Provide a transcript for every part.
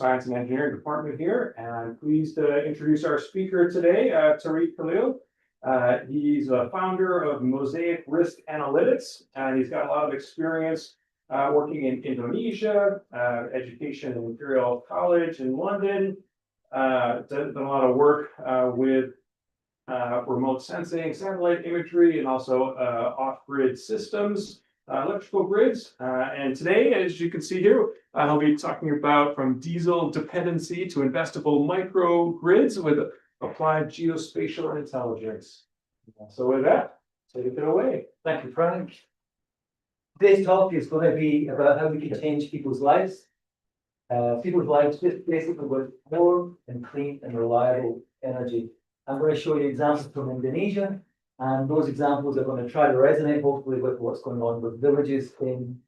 Science and Engineering Department here, and I'm pleased to introduce our speaker today, Tariq Khalil. He's a founder of Mosaic Risk Analytics, and he's got a lot of experience working in Indonesia, education at Imperial College in London, done a lot of work with remote sensing, satellite imagery, and also off-grid systems, electrical grids. And today, as you can see here, I'll be talking about from diesel dependency to investable microgrids with applied geospatial intelligence. So with that, take it away. Thank you, Frank. Today's talk is going to be about how we can change people's lives. People's lives just basically with more and clean and reliable energy. I'm going to show you examples from Indonesia, and those examples are going to try to resonate hopefully with what's going on with villages in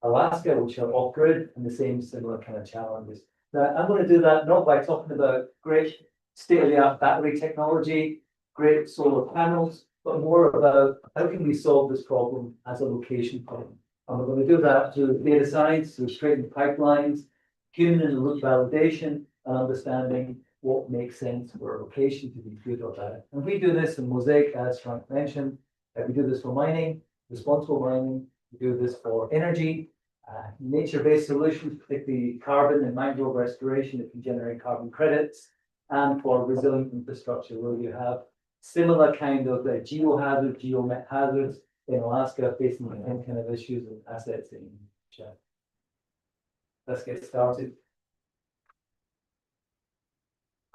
Alaska, which are off-grid, and the same similar kind of challenges. Now, I'm going to do that not by talking about great state-of-the-art battery technology, great solar panels, but more about how can we solve this problem as a location problem. And we're going to do that through data science, through straightened pipelines, human-in-the-loop validation, and understanding what makes sense for a location to be good or bad. And we do this in Mosaic, as Frank mentioned. We do this for mining, responsible mining. We do this for energy, nature-based solutions, particularly carbon and mangrove restoration that can generate carbon credits, and for resilient infrastructure where you have similar kind of geohazards, geomet hazards in Alaska facing the same kind of issues and assets in China. Let's get started.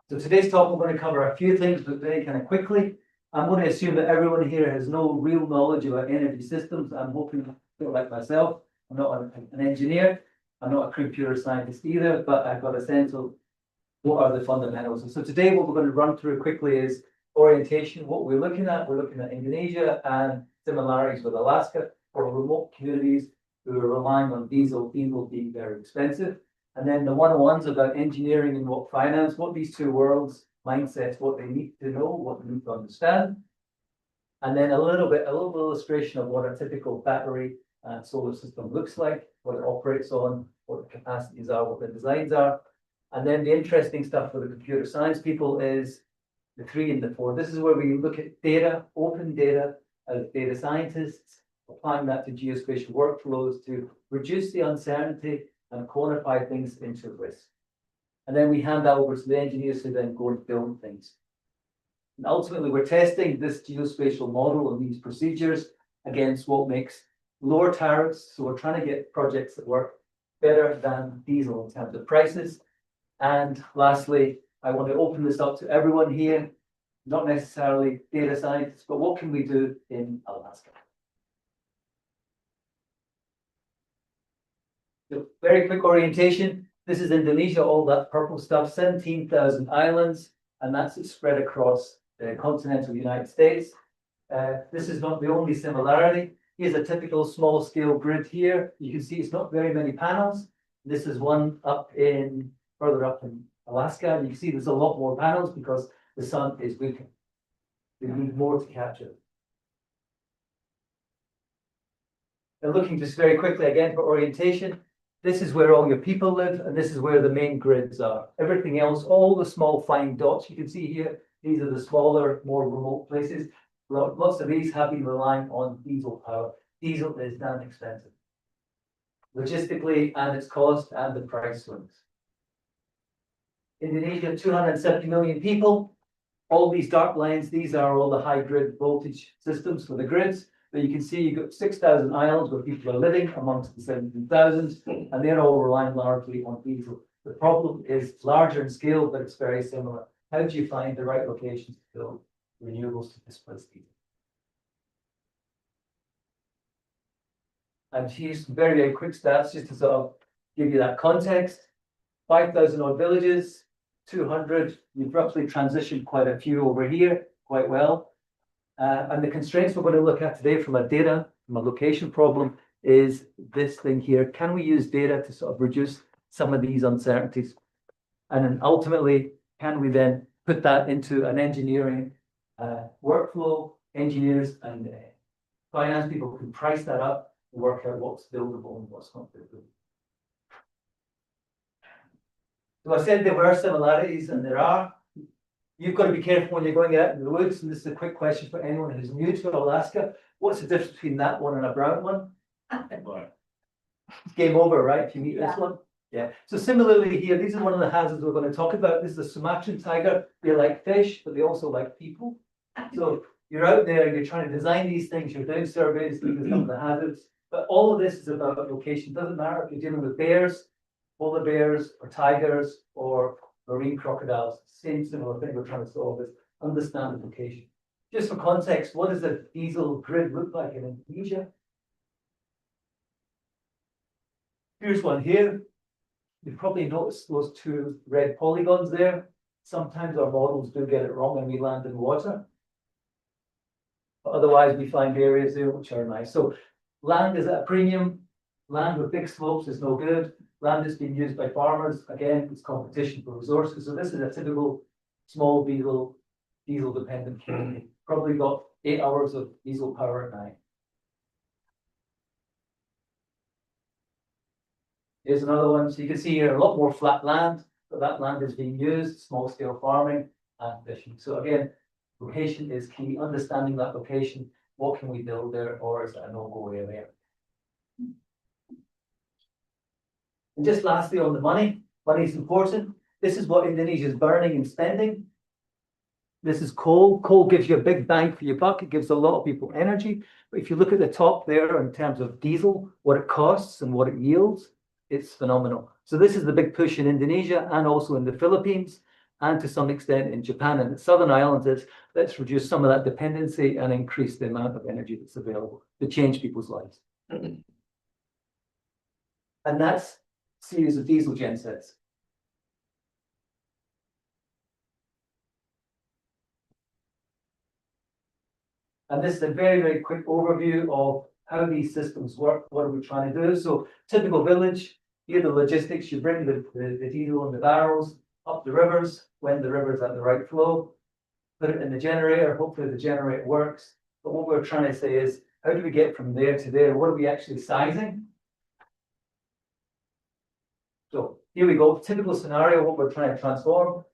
So today's talk, we're going to cover a few things, but very kind of quickly. I'm going to assume that everyone here has no real knowledge about energy systems. I'm hoping, like myself, I'm not an engineer. I'm not a computer scientist either, but I've got a sense of what are the fundamentals. And so today, what we're going to run through quickly is orientation. What we're looking at Indonesia and similarities with Alaska for remote communities who are relying on diesel being very expensive. And then the one-on-ones about engineering and what finance, what these two worlds, mindsets, what they need to know, what they need to understand. And then a little illustration of what a typical battery and solar system looks like, what it operates on, what the capacities are, what the designs are. And then the interesting stuff for the computer science people is the 3 and the 4. This is where we look at data, open data, as data scientists, applying that to geospatial workflows to reduce the uncertainty and quantify things into risk. And then we hand that over to the engineers who then go and build things. And ultimately, we're testing this geospatial model and these procedures against what makes lower tariffs. So we're trying to get projects that work better than diesel in terms of prices. And lastly, I want to open this up to everyone here, not necessarily data scientists, but what can we do in Alaska? So very quick orientation. This is Indonesia, all that purple stuff, 17,000 islands, and that's spread across the continental United States. This is not the only similarity. Here's a typical small scale grid here. You can see it's not very many panels. This is one further up in Alaska, and you can see there's a lot more panels because the sun is weaker. We need more to capture. And looking just very quickly again for orientation, this is where all your people live, and this is where the main grids are. Everything else, all the small fine dots you can see here, these are the smaller, more remote places. Lots of these have been relying on diesel power. Diesel is damn expensive, logistically, and its cost and the price swings. Indonesia, 270 million people. All these dark lines, these are all the high grid voltage systems for the grids. But you can see you've got 6,000 islands where people are living amongst the 17,000, and they're all relying largely on diesel. The problem is larger in scale, but it's very similar. How do you find the right locations to build renewables to displace diesel? And here's some very, very quick stats just to sort of give you that context. 5,000 odd villages, 200, you've roughly transitioned quite a few over here, quite well. And the constraints we're going to look at today from a location problem is this thing here. Can we use data to sort of reduce some of these uncertainties? And then ultimately, can we then put that into an engineering workflow? Engineers and finance people can price that up and work out what's buildable and what's not buildable. So I said there were similarities, and there are. You've got to be careful when you're going out in the woods, and this is a quick question for anyone who's new to Alaska. What's the difference between that one and a brown one? Game over, right? If you meet this one. Yeah. So similarly here, these are one of the hazards we're going to talk about. This is the Sumatran tiger. They like fish, but they also like people. So you're out there, you're trying to design these things, you're doing surveys, these are some of the hazards. But all of this is about location. Doesn't matter if you're dealing with bears, polar bears, or tigers, or marine crocodiles. Same similar thing we're trying to solve is understand the location. Just for context, what does a diesel grid look like in Indonesia? Here's one here. You've probably noticed those two red polygons there. Sometimes our models do get it wrong and we land in water. But otherwise, we find areas there which are nice. So land is at a premium. Land with big slopes is no good. Land is being used by farmers. Again, it's competition for resources. So this is a typical small diesel dependent community. Probably got 8 hours of diesel power at night. Here's another one. So you can see here a lot more flat land, but that land is being used, small scale farming and fishing. So again, location is key. Understanding that location, what can we build there, or is it a no-go area? And just lastly on the money is important. This is what Indonesia is burning and spending. This is coal. Coal gives you a big bang for your buck. It gives a lot of people energy. But if you look at the top there in terms of diesel, what it costs and what it yields, it's phenomenal. So this is the big push in Indonesia and also in the Philippines and to some extent in Japan and the Southern Islands. Is let's reduce some of that dependency and increase the amount of energy that's available to change people's lives. And that's a series of diesel gensets. And this is a very, very quick overview of how these systems work. What are we trying to do? So typical village, here the logistics, you bring the diesel in the barrels up the rivers when the river's at the right flow, put it in the generator, hopefully the generator works. But what we're trying to say is, how do we get from there to there? What are we actually sizing? So here we go, typical scenario, what we're trying to transform.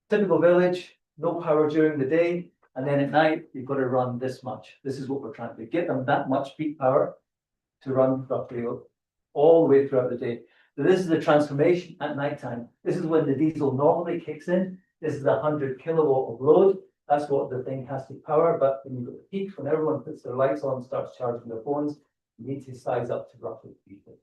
Typical village, no power during the day. And then at night, you've got to run this much. This is what we're trying to do. Get them that much peak power to run roughly all the way throughout the day. So this is the transformation at nighttime. This is when the diesel normally kicks in. This is 100 kilowatt of load. That's what the thing has to power. But when you've got the peak, when everyone puts their lights on and starts charging their phones, you need to size up to roughly 350.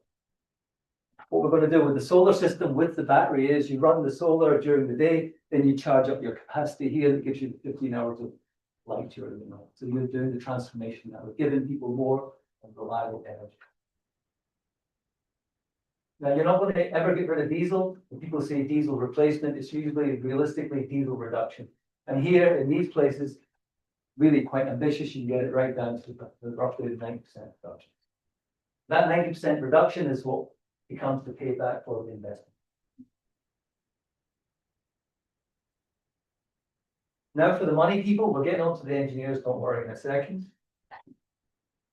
What we're going to do with the solar system with the battery is you run the solar during the day, then you charge up your capacity here that gives you 15 hours of light during the night. So you're doing the transformation now, giving people more and reliable energy. Now, you're not going to ever get rid of diesel. When people say diesel replacement, it's usually realistically diesel reduction. And here in these places, really quite ambitious, you can get it right down to roughly 90% reduction. That 90% reduction is what becomes the payback for the investment. Now for the money people, we're getting on to the engineers, don't worry in a second.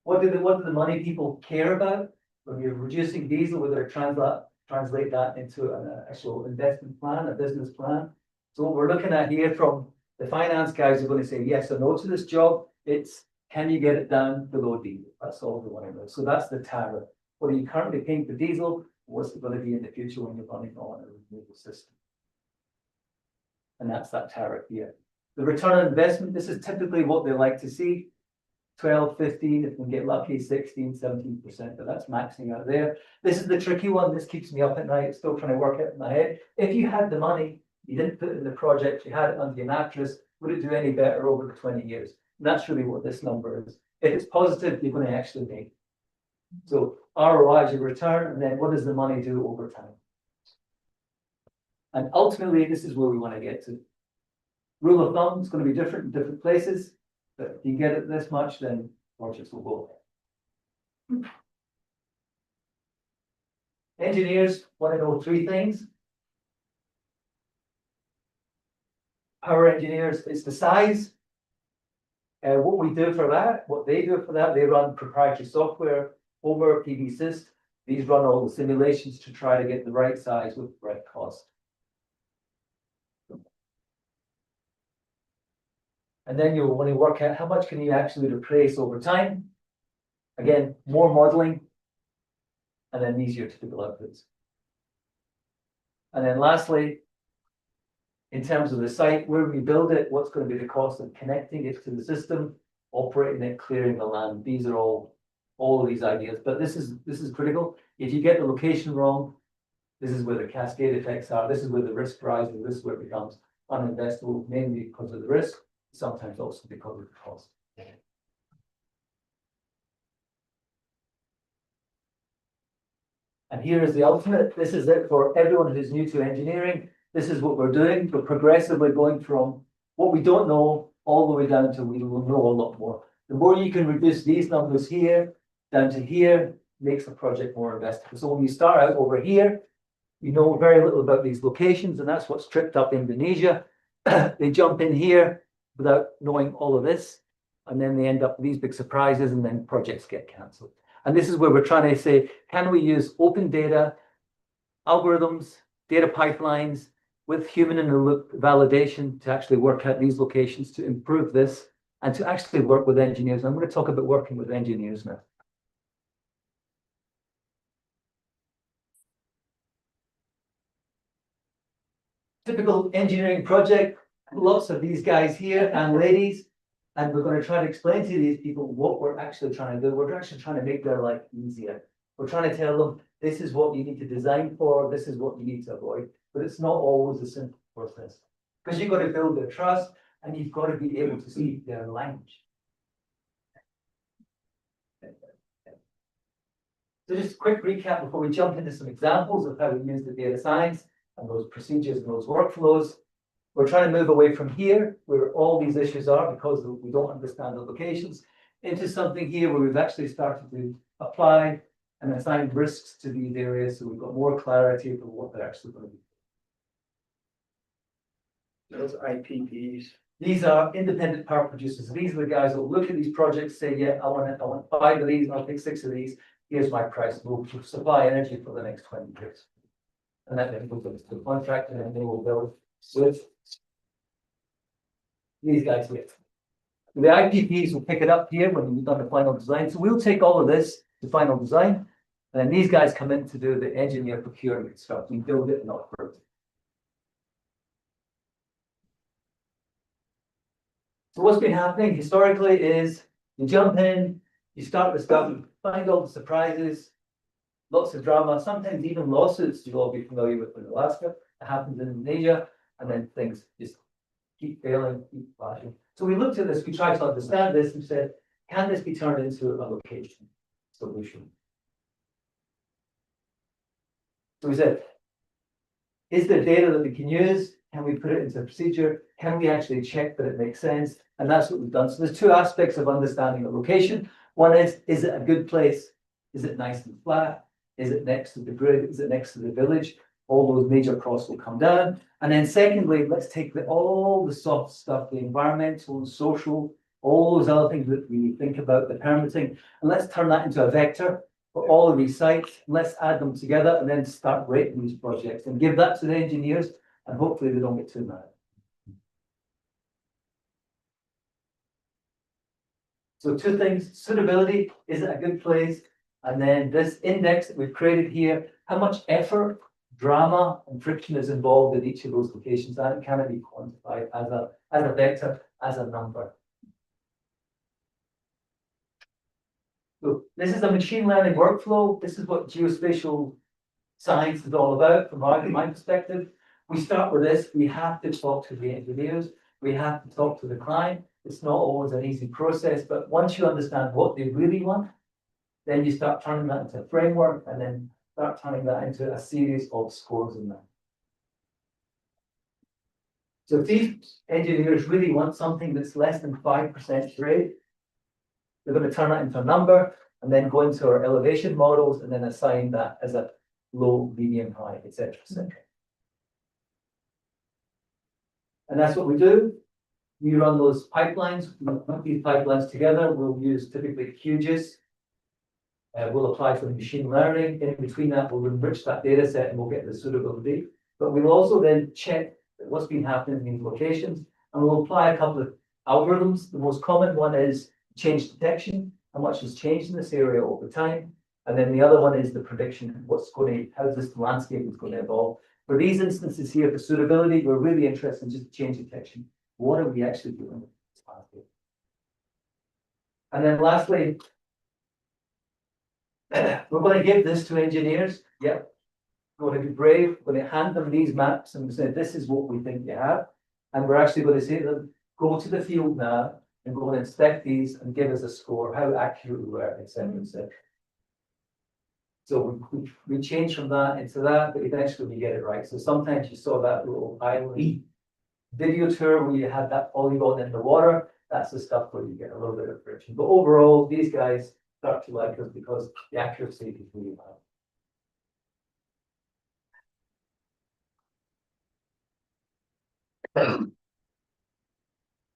What do the money people care about? When you're reducing diesel, we're going to translate that into an actual investment plan, a business plan. So what we're looking at here from the finance guys are going to say yes or no to this job. It's, can you get it down below diesel? That's all we want to know. So that's the tariff. What are you currently paying for diesel? What's it going to be in the future when you're running on a renewable system? And that's that tariff here. The return on investment, this is typically what they like to see. 12, 15, if we can get lucky, 16, 17%, but that's maxing out there. This is the tricky one. This keeps me up at night, still trying to work it in my head. If you had the money, you didn't put it in the project, you had it under your mattress, would it do any better over the 20 years? And that's really what this number is. If it's positive, you're going to actually make. So ROI is your return, and then what does the money do over time? And ultimately, this is where we want to get to. Rule of thumb is going to be different in different places, but if you get it this much, then projects will go ahead. Engineers want to know 3 things. Power engineers is the size. What we do for that, what they do for that, they run proprietary software over PV Syst. These run all the simulations to try to get the right size with the right cost. And then you'll want to work out how much can you actually replace over time. Again, more modeling, and then easier to do outputs. And then lastly, in terms of the site, where we build it, what's going to be the cost of connecting it to the system, operating it, clearing the land. These are all of these ideas, but this is critical. If you get the location wrong, this is where the cascade effects are. This is where the risk rises. This is where it becomes uninvestable, mainly because of the risk, sometimes also because of the cost. And here is the ultimate. This is it for everyone who's new to engineering. This is what we're doing. We're progressively going from what we don't know all the way down to we will know a lot more. The more you can reduce these numbers here down to here makes the project more investable. So when you start out over here, you know very little about these locations, and that's what's tripped up Indonesia. They jump in here without knowing all of this, and then they end up with these big surprises, and then projects get cancelled. And this is where we're trying to say, can we use open data, algorithms, data pipelines with human in the loop validation to actually work out these locations to improve this and to actually work with engineers. I'm going to talk about working with engineers now. Typical engineering project, lots of these guys here and ladies, and we're going to try to explain to these people what we're actually trying to do. We're actually trying to make their life easier. We're trying to tell them this is what you need to design for, this is what you need to avoid, but it's not always a simple process because you've got to build their trust and you've got to be able to speak their language. So just a quick recap before we jump into some examples of how we use the data science and those procedures and those workflows. We're trying to move away from here, where all these issues are because we don't understand the locations, into something here where we've actually started to apply and assign risks to these areas so we've got more clarity of what they're actually going to be. Those IPPs. These are independent power producers. These are the guys that will look at these projects, say, yeah, I want 5 of these, I'll take 6 of these. Here's my price. We'll supply energy for the next 20 years. And that then goes to the contract, and then they will build with these guys here. The IPPs will pick it up here when we've done the final design. So we'll take all of this to final design, and then these guys come in to do the engineer procurement stuff. We build it and operate it. So what's been happening historically is you jump in, you start the stuff, find all the surprises, lots of drama, sometimes even lawsuits you'll all be familiar with in Alaska. It happens in Indonesia, and then things just keep failing, keep flashing. So we looked at this, we tried to understand this and said, can this be turned into a location solution? So we said, is there data that we can use? Can we put it into a procedure? Can we actually check that it makes sense? And that's what we've done. So there's 2 aspects of understanding a location. One is it a good place? Is it nice and flat? Is it next to the grid? Is it next to the village? All those major costs will come down. And then secondly, let's take all the soft stuff, the environmental and social, all those other things that we think about, the permitting, and let's turn that into a vector for all of these sites. Let's add them together and then start rating these projects and give that to the engineers, and hopefully they don't get too mad. So 2 things: suitability, is it a good place? And then this index that we've created here, how much effort, drama, and friction is involved in each of those locations, and can it be quantified as a vector, as a number? So this is a machine learning workflow. This is what geospatial science is all about from my perspective. We start with this. We have to talk to the engineers. We have to talk to the client. It's not always an easy process, but once you understand what they really want, then you start turning that into a framework and then start turning that into a series of scores in that. So if these engineers really want something that's less than 5% grade, they're going to turn that into a number and then go into our elevation models and then assign that as a low, medium, high, etc., etc. And that's what we do. We run those pipelines. We put these pipelines together. We'll use typically QGIS. We'll apply for the machine learning. In between that, we'll enrich that data set and we'll get the suitability. But we'll also then check what's been happening in these locations, and we'll apply a couple of algorithms. The most common one is change detection, how much has changed in this area over time. And then the other one is the prediction, how this landscape is going to evolve. For these instances here, for suitability, we're really interested in just change detection. What are we actually doing with this landscape? And then lastly, we're going to give this to engineers. Yep. We're going to be brave. We're going to hand them these maps and say, this is what we think you have. And we're actually going to say to them, go to the field now and go and inspect these and give us a score, how accurate we were, etc., etc. So we change from that into that, but eventually we get it right. So sometimes you saw that little island video tour where you had that polygon in the water. That's the stuff where you get a little bit of friction. But overall, these guys start to like us because the accuracy is really high.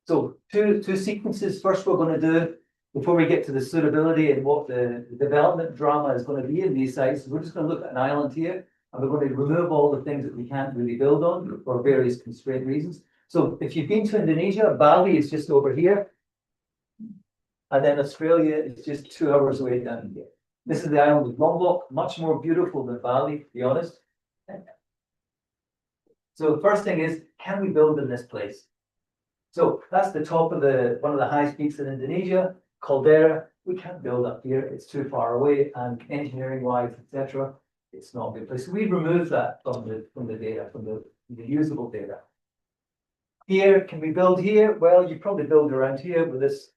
So two sequences. First, we're going to do, before we get to the suitability and what the development drama is going to be in these sites, we're just going to look at an island here, and we're going to remove all the things that we can't really build on for various constraint reasons. So if you've been to Indonesia, Bali is just over here, and then Australia is just 2 hours away down here. This is the island of Lombok, much more beautiful than Bali, to be honest. So the first thing is, can we build in this place? So that's the top of one of the highest peaks in Indonesia, Caldera. We can't build up here, it's too far away, and engineering wise, etc., it's not a good place. So we remove that from the data, from the usable data. Here, can we build here? Well, you probably build around here with this.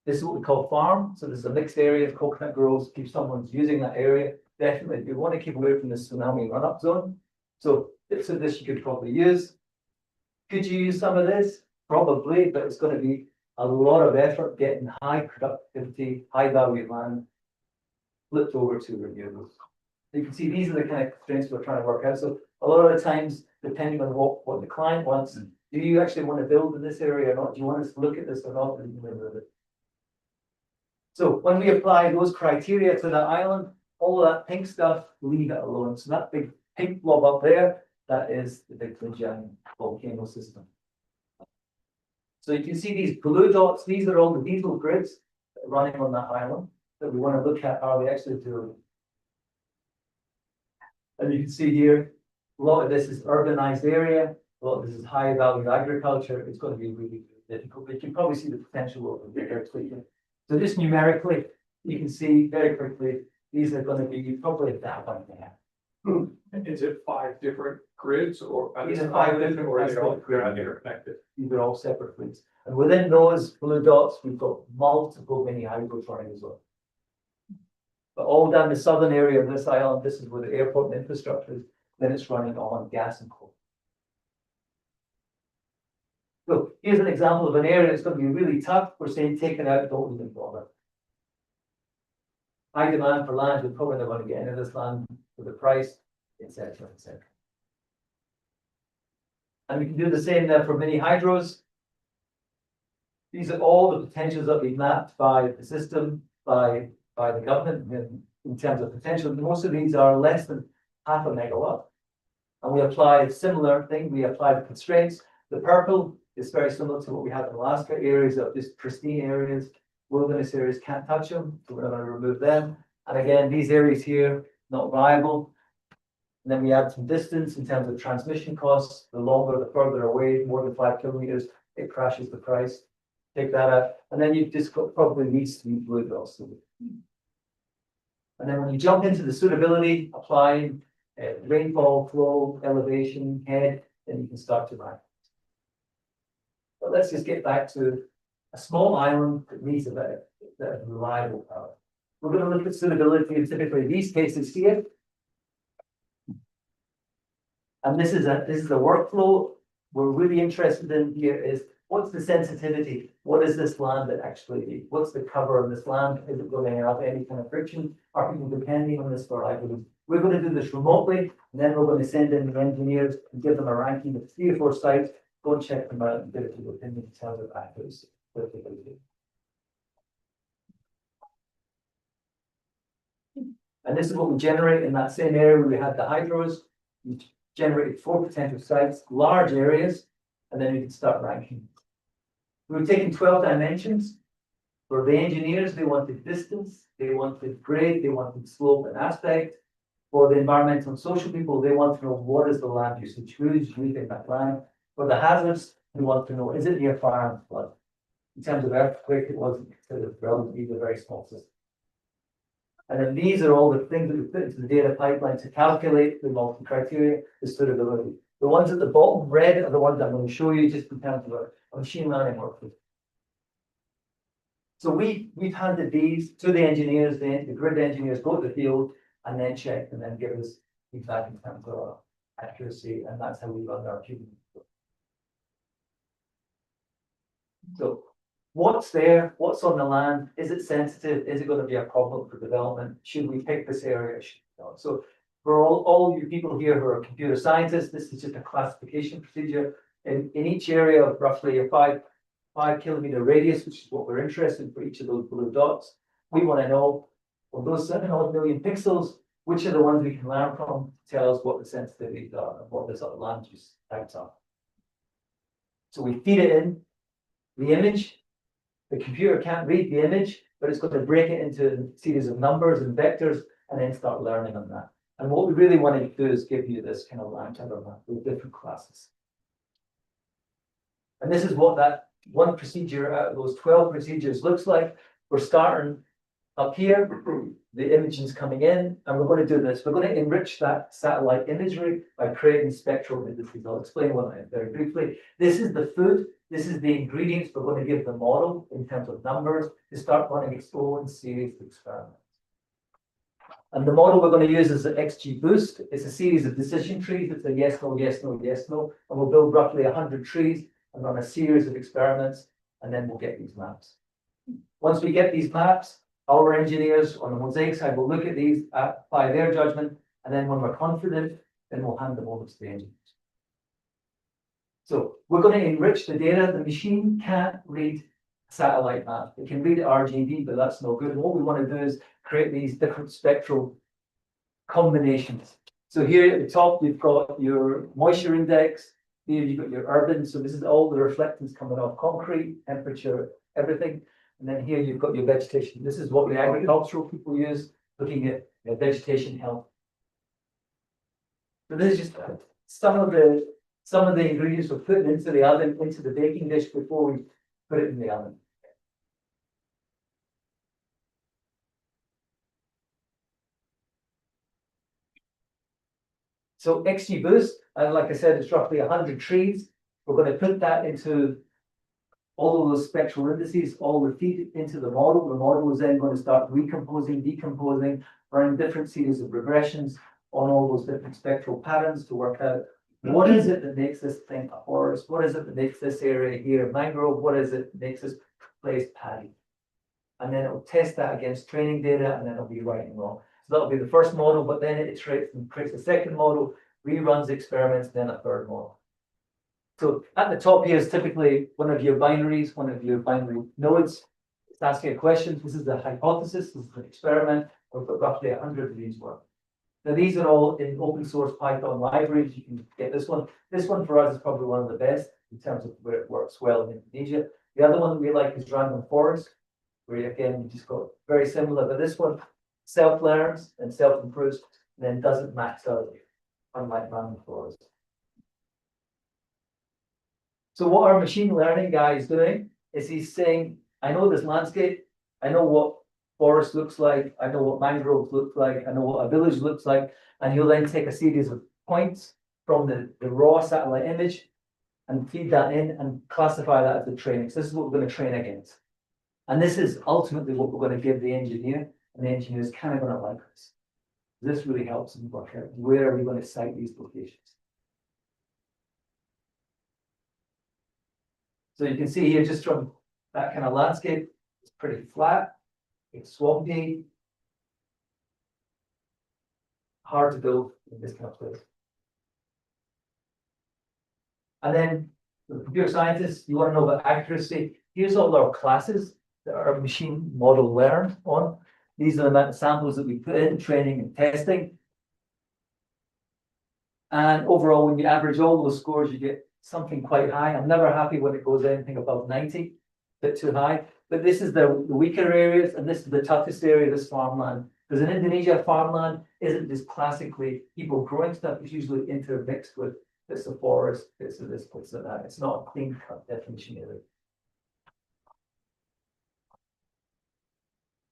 This is what we call farm. So this is a mixed area of coconut groves. If someone's using that area, definitely you want to keep away from the tsunami run-up zone. So this you could probably use. Could you use some of this? Probably, but it's going to be a lot of effort getting high productivity, high value land flipped over to renewables. You can see these are the kind of constraints we're trying to work out. So a lot of the times, depending on what the client wants, do you actually want to build in this area or not? Do you want us to look at this or not? So when we apply those criteria to that island, all of that pink stuff, leave it alone. So that big pink blob up there, that is the Big Jinjiang volcano system. So you can see these blue dots, these are all the diesel grids running on that island that we want to look at, are they actually doing? And you can see here, a lot of this is urbanized area, a lot of this is high value agriculture. It's going to be really difficult, but you can probably see the potential over there. So just numerically, you can see very quickly, these are going to be probably that one there. Is it 5 different grids or These are 5 different, or are they all grids. interconnected? These are all separate grids. And within those blue dots, we've got multiple mini hydros running as well. But all down the southern area of this island, this is where the airport and infrastructure is, then it's running on gas and coal. So here's an example of an area that's going to be really tough. We're saying take it out, don't even bother. High demand for land, we're probably not going to get into this land for the price, etc., etc. And we can do the same there for mini hydros. These are all the potentials that we've mapped by the system, by the government in terms of potential. Most of these are less than half a megawatt. And we apply a similar thing. We apply the constraints. The purple is very similar to what we have in Alaska, areas of just pristine areas. Wilderness areas can't touch them, so we're not going to remove them. And again, these areas here, not viable. And then we add some distance in terms of transmission costs. The longer, the further away, more than 5 kilometers, it crashes the price. Take that out. And then you've just got probably needs to be fluid also. And then when you jump into the suitability, applying rainfall, flow, elevation, head, then you can start to rank. But let's just get back to a small island that needs a bit of reliable power. We're going to look at suitability in typically these cases here. And this is a workflow we're really interested in here is what's the sensitivity? What is this land that actually, what's the cover of this land? Is it going to have any kind of friction? Are people depending on this for livelihood? We're going to do this remotely, and then we're going to send in the engineers and give them a ranking of 3 or 4 sites, go and check them out and give it to the opinion in terms of accuracy. And this is what we generate in that same area where we had the hydros. We generated 4 potential sites, large areas, and then we can start ranking. We've taken 12 dimensions. For the engineers, they wanted distance, they wanted grade, they wanted slope and aspect. For the environmental and social people, they want to know what is the land usage, who is using that land. For the hazards, they want to know, is it near fire and flood? In terms of earthquake, it wasn't considered relatively a very small system. And then these are all the things that we put into the data pipeline to calculate the multi-criteria, the suitability. The ones at the bottom, red, are the ones I'm going to show you just in terms of a machine learning workflow. So we've handed these to the engineers, the grid engineers go to the field and then check and then give us feedback in terms of accuracy, and that's how we run our human. So what's there? What's on the land? Is it sensitive? Is it going to be a problem for development? Should we pick this area? So for all you people here who are computer scientists, this is just a classification procedure. In each area of roughly a 5 kilometer radius, which is what we're interested in for each of those blue dots, we want to know, of those 700 million pixels, which are the ones we can learn from to tell us what the sensitivities are and what the sort of land use types are. So we feed it in the image. The computer can't read the image, but it's going to break it into a series of numbers and vectors and then start learning on that. And what we really want to do is give you this kind of land cover map with different classes. And this is what that one procedure out of those 12 procedures looks like. We're starting up here, the imaging's coming in, and we're going to do this. We're going to enrich that satellite imagery by creating spectral indices. I'll explain what that is very briefly. This is the food. This is the ingredients we're going to give the model in terms of numbers to start running its own series of experiments. And the model we're going to use is the XGBoost. It's a series of decision trees. It's a yes, no, yes, no, yes, no. And we'll build roughly 100 trees and run a series of experiments, and then we'll get these maps. Once we get these maps, our engineers on the Mosaic side will look at these, apply their judgment, and then when we're confident, then we'll hand them over to the engineers. So we're going to enrich the data. The machine can't read a satellite map. It can read RGB, but that's no good. And what we want to do is create these different spectral combinations. So here at the top, you've got your moisture index. Here you've got your urban. So this is all the reflectance coming off concrete, temperature, everything. And then here you've got your vegetation. This is what the agricultural people use, looking at vegetation health. So this is just some of the ingredients we're putting into the oven, into the baking dish before we put it in the oven. So XGBoost, like I said, it's roughly 100 trees. We're going to put that into all of those spectral indices, all the feed into the model. The model is then going to start recomposing, decomposing, running different series of regressions on all those different spectral patterns to work out what is it that makes this thing a forest? What is it that makes this area here a mangrove? What is it that makes this place paddy? And then it'll test that against training data, and then it'll be right and wrong. So that'll be the first model, but then it iterates and creates a second model, reruns experiments, then a third model. So at the top here is typically one of your binaries, one of your binary nodes. It's asking a question. This is the hypothesis. This is the experiment. We've got roughly 100 of these work. Now these are all in open source Python libraries. You can get this one. This one for us is probably one of the best in terms of where it works well in Indonesia. The other one we like is Random Forest, where again you just got very similar, but this one self-learns and self-improves, and then doesn't max out, unlike Random Forest. So what our machine learning guy is doing is he's saying, I know this landscape, I know what forest looks like, I know what mangroves look like, I know what a village looks like, and he'll then take a series of points from the raw satellite image and feed that in and classify that as the training. So this is what we're going to train against. And this is ultimately what we're going to give the engineer, and the engineer is kind of going to like this. This really helps him work out where are we going to site these locations. So you can see here, just from that kind of landscape, it's pretty flat, it's swampy, hard to build in this kind of place. And then the computer scientists, you want to know about accuracy. Here's all our classes that our machine model learned on. These are the amount of samples that we put in training and testing. And overall, when you average all those scores, you get something quite high. I'm never happy when it goes anything above 90. bit too high. But this is the weaker areas, and this is the toughest area, this farmland. Because in Indonesia, farmland isn't just classically people growing stuff, it's usually intermixed with bits of forest, bits of this, bits of that. It's not a clean cut definition either.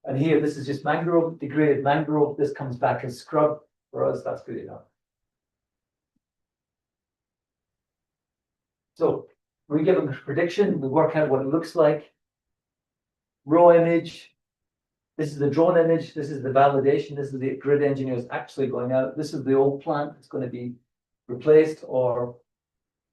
And here, this is just mangrove, degraded mangrove. This comes back as scrub. For us, that's good enough. So we give them a prediction, we work out what it looks like. Raw image. This is the drone image. This is the validation. This is the grid engineers actually going out. This is the old plant that's going to be replaced or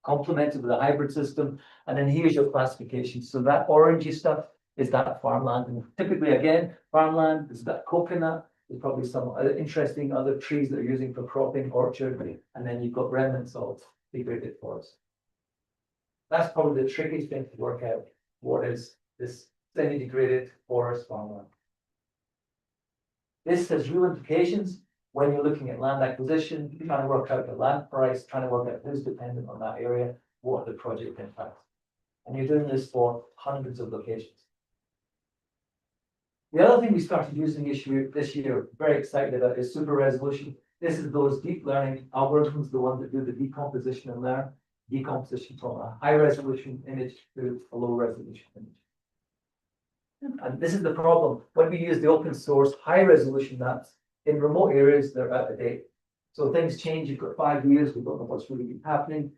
complemented with a hybrid system. And then here's your classification. So that orangey stuff is that farmland. And typically, again, farmland is that coconut. There's probably some other interesting other trees that are using for cropping, orchard, and then you've got remnants of degraded forest. That's probably the trickiest thing to work out. What is this semi-degraded forest farmland? This has real implications when you're looking at land acquisition, trying to work out the land price, trying to work out who's dependent on that area, what are the project impacts. And you're doing this for hundreds of locations. The other thing we started using this year, very excited about, is super resolution. This is those deep learning algorithms, the ones that do the decomposition and learn decomposition from a high resolution image to a low resolution image. And this is the problem. When we use the open source high resolution maps in remote areas, they're out of date. So things change. You've got 5 years. We don't know what's really been happening.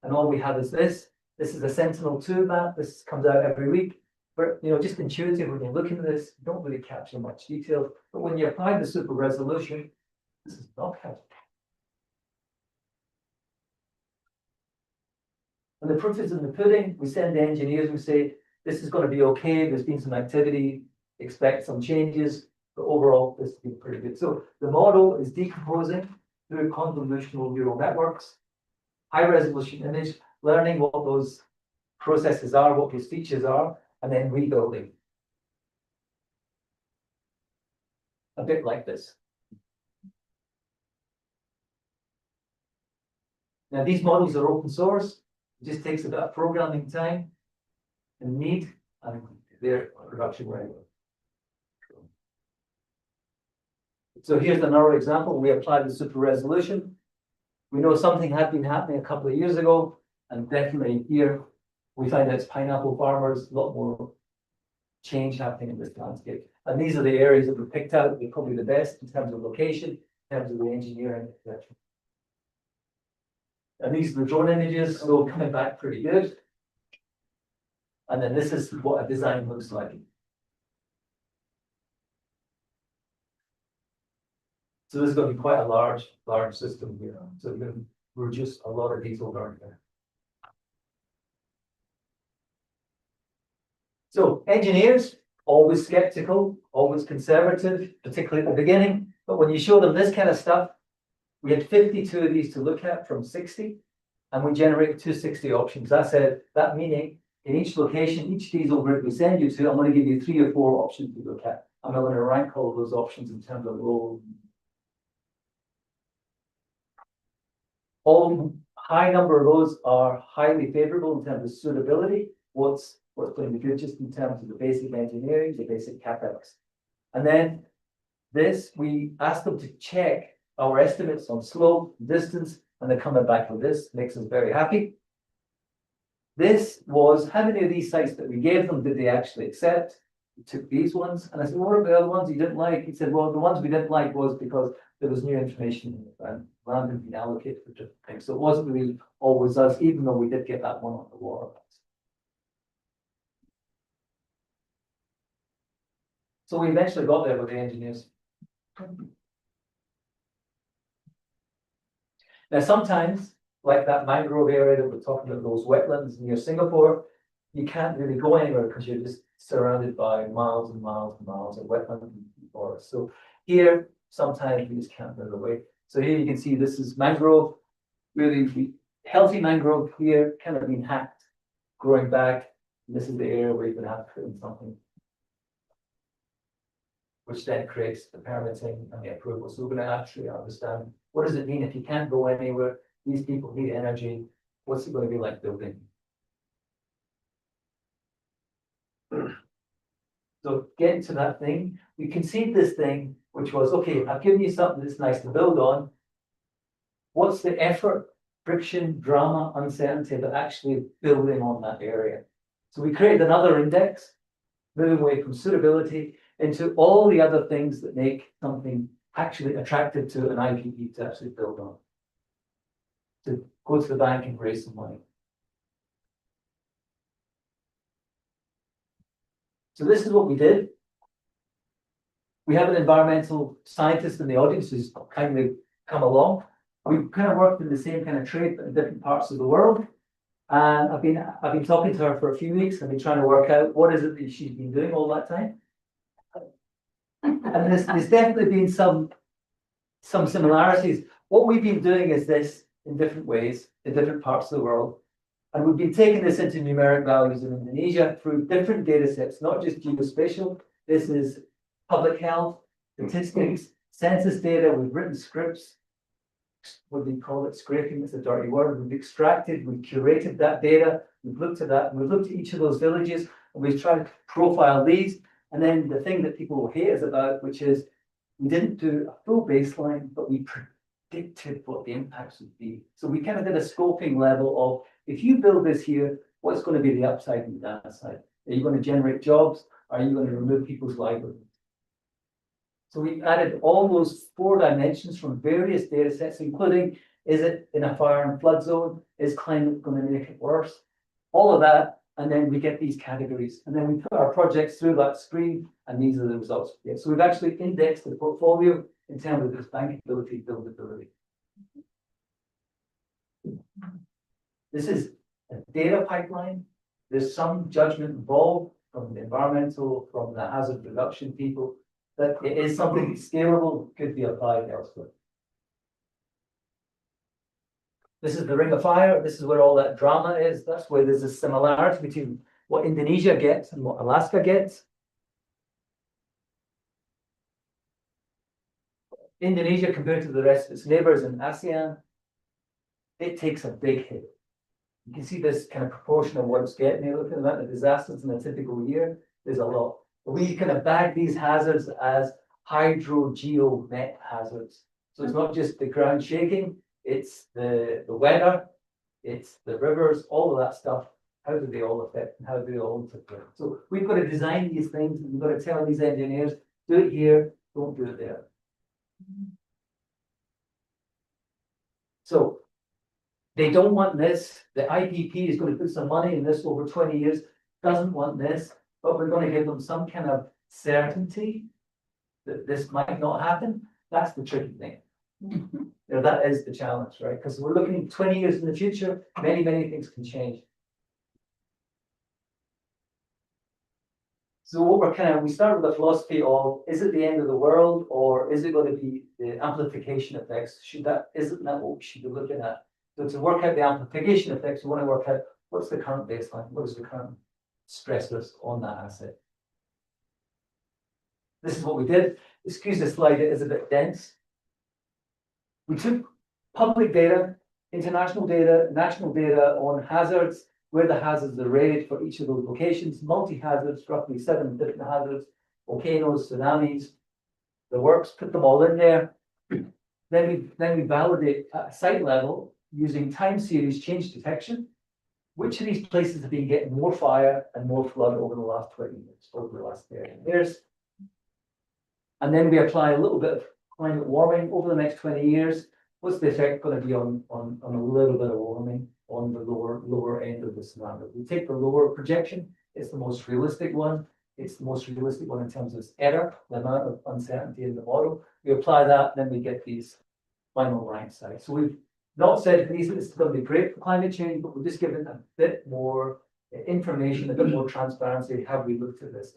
And all we have is this. This is a Sentinel-2 map. This comes out every week. But just intuitive, when you're looking at this, you don't really capture much detail. But when you apply the super resolution, this is not captured. And the proof is in the pudding. We send the engineers, we say, this is going to be okay. There's been some activity, expect some changes, but overall, this has been pretty good. So the model is decomposing through convolutional neural networks, high resolution image, learning what those processes are, what those features are, and then rebuilding. A bit like this. Now, these models are open source. It just takes a bit of programming time and need, and they're production ready. So here's another example. We applied the super resolution. We know something had been happening a couple of years ago, and definitely here we find out it's pineapple farmers, a lot more change happening in this landscape. And these are the areas that were picked out. They're probably the best in terms of location, in terms of the engineering, etc. And these are the drone images, so coming back pretty good. And then this is what a design looks like. So this is going to be quite a large system here. So we're going to reduce a lot of these over there. So engineers, always skeptical, always conservative, particularly at the beginning. But when you show them this kind of stuff, we had 52 of these to look at from 60, and we generated 260 options. That meaning in each location, each diesel grid we send you to, I'm going to give you 3 or 4 options to look at. I'm going to rank all of those options in terms of role. All high number of those are highly favorable in terms of suitability. What's going to be good just in terms of the basic engineering, the basic CapEx. And then this, we asked them to check our estimates on slope, distance, and they're coming back with this, makes us very happy. This was how many of these sites that we gave them did they actually accept? We took these ones, and I said, what are the other ones you didn't like? He said, well, the ones we didn't like was because there was new information in the land had been allocated for different things. So it wasn't really always us, even though we did get that one on the water. So we eventually got there with the engineers. Now, sometimes, like that mangrove area that we're talking about, those wetlands near Singapore, you can't really go anywhere because you're just surrounded by miles and miles and miles of wetland and forest. So here, sometimes we just can't move away. So here you can see this is mangrove, really healthy mangrove here, kind of been hacked, growing back. And this is the area where you're going to have to put in something, which then creates the permitting and the approval. So we're going to actually understand, what does it mean if you can't go anywhere? These people need energy. What's it going to be like building? So getting to that thing, we conceived this thing, which was, okay, I've given you something that's nice to build on. What's the effort, friction, drama, uncertainty of actually building on that area? So we created another index, moving away from suitability into all the other things that make something actually attractive to an IPP to actually build on. To go to the bank and raise some money. So this is what we did. We have an environmental scientist in the audience who's kindly come along. We've kind of worked in the same kind of trade, but in different parts of the world. And I've been talking to her for a few weeks. I've been trying to work out what is it that she's been doing all that time. And there's definitely been some similarities. What we've been doing is this in different ways, in different parts of the world. And we've been taking this into numeric values in Indonesia through different data sets, not just geospatial. This is public health, statistics, census data. We've written scripts. What we call it, scraping, it's a dirty word. We've extracted, we've curated that data. We've looked at that. We've looked at each of those villages and we've tried to profile these. And then the thing that people will hate us about, which is we didn't do a full baseline, but we predicted what the impacts would be. So we kind of did a scoping level of, if you build this here, what's going to be the upside and the downside? Are you going to generate jobs? Are you going to remove people's livelihoods? So we added all those 4 dimensions from various data sets, including, is it in a fire and flood zone? Is climate going to make it worse? All of that, and then we get these categories. And then we put our projects through that screen, and these are the results. Yeah, so we've actually indexed the portfolio in terms of its bankability, buildability. This is a data pipeline. There's some judgment involved from the environmental, from the hazard reduction people, that it is something that's scalable, could be applied elsewhere. This is the Ring of Fire. This is where all that drama is. That's where there's a similarity between what Indonesia gets and what Alaska gets. Indonesia, compared to the rest of its neighbors in ASEAN, it takes a big hit. You can see this kind of proportion of what it's getting. You're looking at the disasters in a typical year. There's a lot. But we kind of bag these hazards as hydro-geo-met hazards. So it's not just the ground shaking, it's the weather, it's the rivers, all of that stuff. How do they all affect and how do they all interfere? So we've got to design these things and we've got to tell these engineers, do it here, don't do it there. So they don't want this. The IPP is going to put some money in this over 20 years, doesn't want this, but we're going to give them some kind of certainty that this might not happen. That's the tricky thing. That is the challenge, right? Because we're looking 20 years in the future, many things can change. So what we start with the philosophy of, is it the end of the world or is it going to be the amplification effects? Isn't that what we should be looking at? So to work out the amplification effects, we want to work out what's the current baseline, what is the current stress risk on that asset. This is what we did. Excuse the slide, it is a bit dense. We took public data, international data, national data on hazards, where the hazards are rated for each of those locations, multi-hazards, roughly 7 different hazards, volcanoes, tsunamis, the works, put them all in there. Then we validate at a site level using time series change detection. Which of these places have been getting more fire and more flood over the last 20 years, over the last 30 years? And then we apply a little bit of climate warming over the next 20 years. What's the effect going to be on a little bit of warming on the lower end of the scenario? We take the lower projection, it's the most realistic one. It's the most realistic one in terms of its error, the amount of uncertainty in the model. We apply that, then we get these final rank size. So we've not said this is going to be great for climate change, but we're just giving a bit more information, a bit more transparency. Have we looked at this?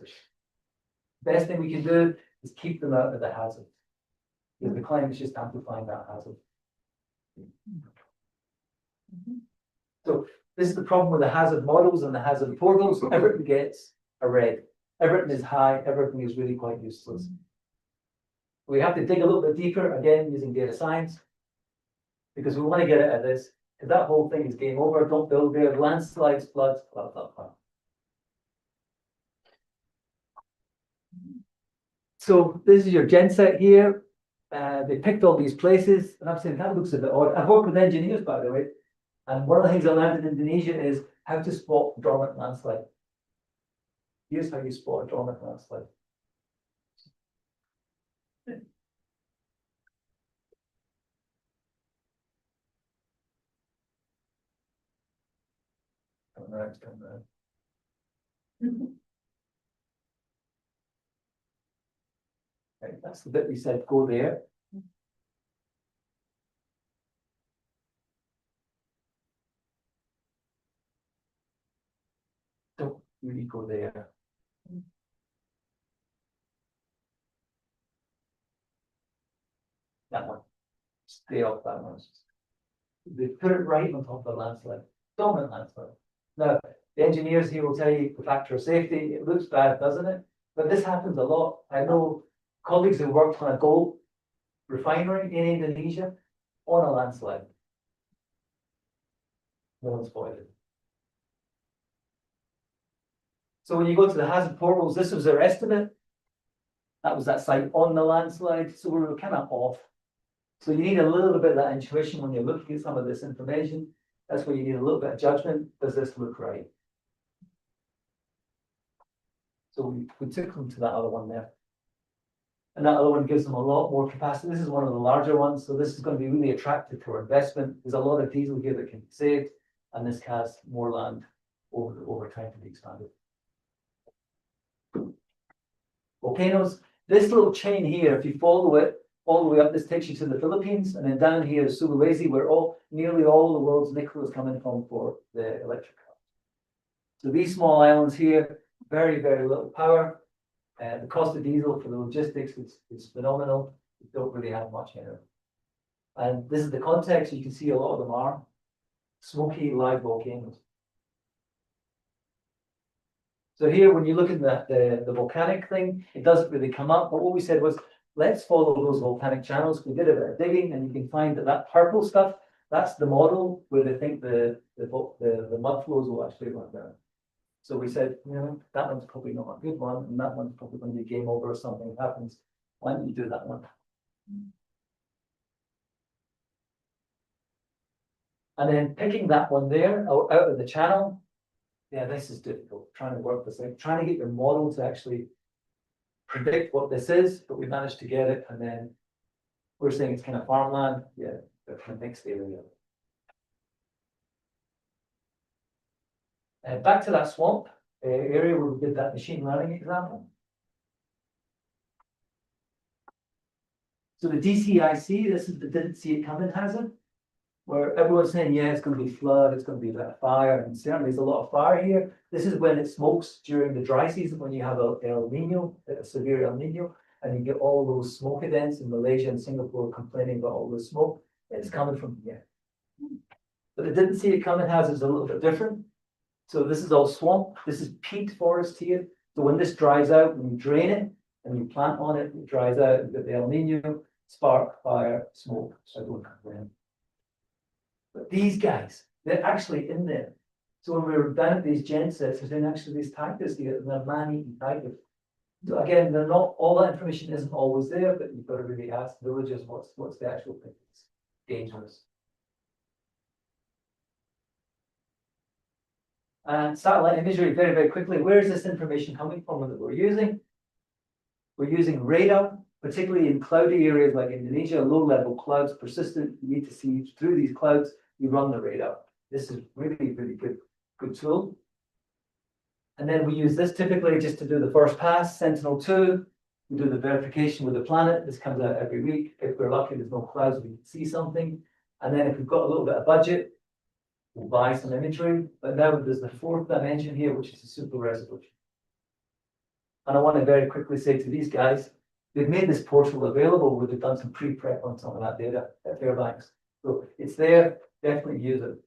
Best thing we can do is keep them out of the hazard. Because the climate is just amplifying that hazard. So this is the problem with the hazard models and the hazard portals. Everything gets a red. Everything is high. Everything is really quite useless. We have to dig a little bit deeper, again, using data science, because we want to get out of this, because that whole thing is game over. Don't build there, landslides, floods, blah, blah, blah. So this is your genset here. They picked all these places, and I'm saying that looks a bit odd. I've worked with engineers, by the way, and one of the things I learned in Indonesia is how to spot dormant landslide. Here's how you spot a dormant landslide. Come around, come around. Right, that's the bit we said go there. Don't really go there. That one. Stay off that one. They put it right on top of the landslide. Dominant landslide. Now, the engineers here will tell you the factor of safety. It looks bad, doesn't it? But this happens a lot. I know colleagues who worked on a gold refinery in Indonesia on a landslide. No one's spoiled it. So when you go to the hazard portals, this was their estimate. That was that site on the landslide. So we were kind of off. So you need a little bit of that intuition when you're looking at some of this information. That's where you need a little bit of judgment. Does this look right? So we took them to that other one there. And that other one gives them a lot more capacity. This is one of the larger ones. So this is going to be really attractive to our investment. There's a lot of diesel here that can be saved. And this has more land over time to be expanded. Volcanoes. This little chain here, if you follow it all the way up, this takes you to the Philippines, and then down here is Sulawesi, where nearly all the world's nickel is coming from for the electric car. So these small islands here, very, very little power. The cost of diesel for the logistics is phenomenal. We don't really have much here. And this is the context. You can see a lot of them are smoky live volcanoes. So here, when you look at the volcanic thing, it doesn't really come up. But what we said was, let's follow those volcanic channels. We did a bit of digging, and you can find that purple stuff, that's the model where they think the mud flows will actually run down. So we said, you know, that one's probably not a good one, and that one's probably going to be game over if something happens. Why don't you do that one? And then picking that one there out of the channel, yeah, this is difficult. Trying to work this out, trying to get your model to actually predict what this is, but we managed to get it, and then we're saying it's kind of farmland. Yeah, that's the next area. Back to that swamp area where we did that machine learning example. So the DCIC, this is the didn't see it coming hazard, where everyone's saying, yeah, it's going to be flood, it's going to be that fire, and certainly there's a lot of fire here. This is when it smokes during the dry season, when you have a El Nino, a severe El Nino, and you get all those smoke events in Malaysia and Singapore complaining about all the smoke. It's coming from here. But the didn't see it coming hazard is a little bit different. So this is all swamp. This is peat forest here. So when this dries out, when you drain it and you plant on it, it dries out. You get the El Nino, spark, fire, smoke. So I don't complain. But these guys, they're actually in there. So when we were down at these gensets, there's been actually these tigers here, and they're man-eating tigers. So again, they're not, all that information isn't always there, but you've got to really ask villagers what's the actual thing that's dangerous. And satellite imagery, very, very quickly, where is this information coming from that we're using? We're using radar, particularly in cloudy areas like Indonesia, low-level clouds, persistent. You need to see through these clouds, you run the radar. This is really, really good tool. And then we use this typically just to do the first pass, Sentinel-2. We do the verification with the planet. This comes out every week. If we're lucky, there's no clouds, we can see something. And then if we've got a little bit of budget, we'll buy some imagery. But now there's the fourth dimension here, which is the super resolution. And I want to very quickly say to these guys, they've made this portal available where they've done some pre-prep on some of that data at Fairbanks. So it's there, definitely use it.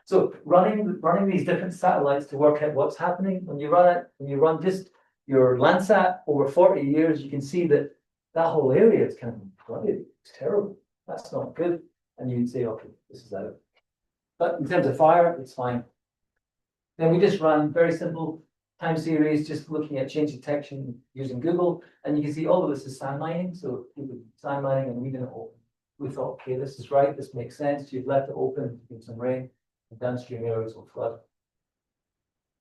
So running these different satellites to work out what's happening, when you run just your Landsat over 40 years, you can see that whole area is kind of flooded. It's terrible. That's not good. And you'd say, okay, this is out. But in terms of fire, it's fine. Then we just run very simple time series, just looking at change detection using Google, and you can see all of this is sand mining. So sand mining and leaving it open. We thought, okay, this is right, this makes sense. You've left it open, in some rain, and downstream areas will flood.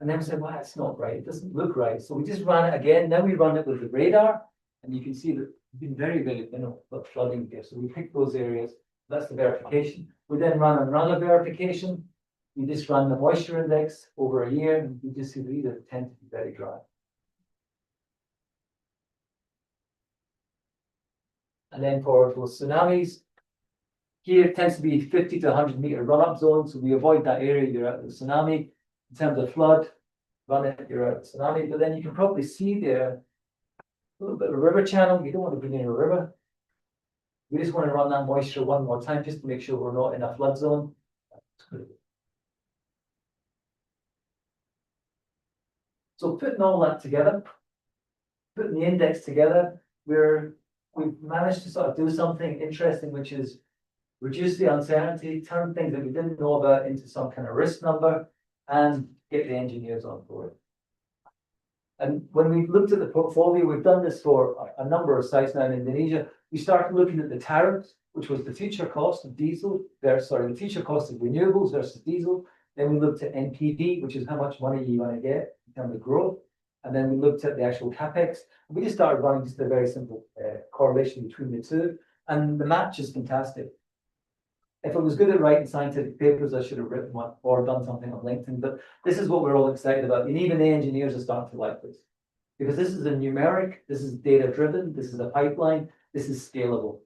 And then we said, well, that's not right. It doesn't look right. So we just ran it again. Now we run it with the radar, and you can see that it's been very, very minimal flooding here. So we picked those areas. That's the verification. We then run another verification. We just run the moisture index over a year, and you just see that these tend to be very dry. And then for those tsunamis, here it tends to be 50 to 100 meter run-up zone, so we avoid that area, you're out of the tsunami. In terms of flood, run it, you're out of the tsunami, but then you can probably see there a little bit of a river channel. You don't want to be near a river. We just want to run that moisture one more time just to make sure we're not in a flood zone. So putting all that together, putting the index together, we've managed to sort of do something interesting, which is reduce the uncertainty, turn things that we didn't know about into some kind of risk number, and get the engineers on board. And when we've looked at the portfolio, we've done this for a number of sites now in Indonesia. We started looking at the tariffs, which was the future cost of diesel, the future cost of renewables versus diesel. Then we looked at NPV, which is how much money you want to get in terms of growth. And then we looked at the actual capex. We just started running just a very simple correlation between the two. And the match is fantastic. If I was good at writing scientific papers, I should have written one or done something on LinkedIn. But this is what we're all excited about. And even the engineers are starting to like this. Because this is a numeric, this is data driven, this is a pipeline, this is scalable.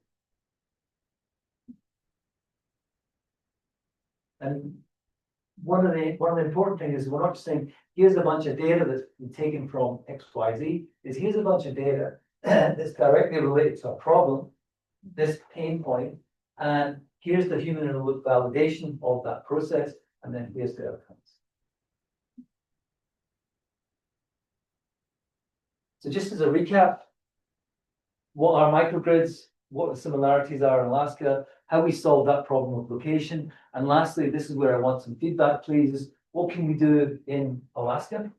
And one of the important things is we're not just saying, here's a bunch of data that's been taken from XYZ, is here's a bunch of data that's directly related to a problem, this pain point, and here's the human in the loop validation of that process, and then here's the outcomes. So just as a recap, what are microgrids, what the similarities are in Alaska, how we solve that problem of location, and lastly, this is where I want some feedback, please, is what can we do in Alaska?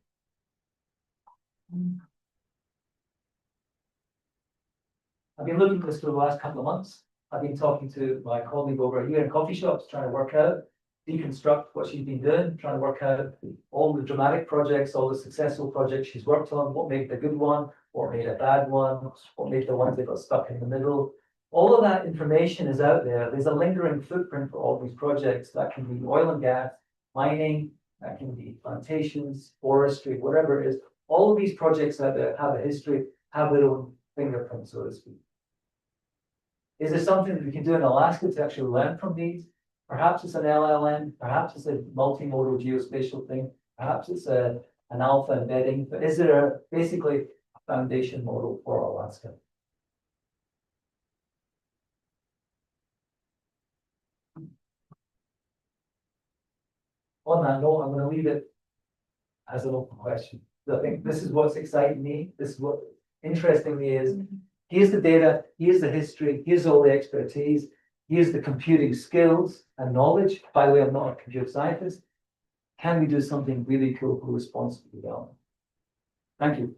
I've been looking at this for the last couple of months. I've been talking to my colleague over here in coffee shops, trying to work out, deconstruct what she's been doing, trying to work out all the dramatic projects, all the successful projects she's worked on, what made the good one, what made a bad one, what made the ones that got stuck in the middle. All of that information is out there. There's a lingering footprint for all these projects. That can be oil and gas, mining, that can be plantations, forestry, whatever it is. All of these projects out there have a history, have their own fingerprint, so to speak. Is there something that we can do in Alaska to actually learn from these? Perhaps it's an LLM, perhaps it's a multimodal geospatial thing, perhaps it's an alpha embedding, but is there basically a foundation model for Alaska? On that note, I'm going to leave it as an open question. I think this is what's exciting me. This is what interesting me is. Here's the data, here's the history, here's all the expertise, here's the computing skills and knowledge. By the way, I'm not a computer scientist. Can we do something really cool for responsible development? Thank you.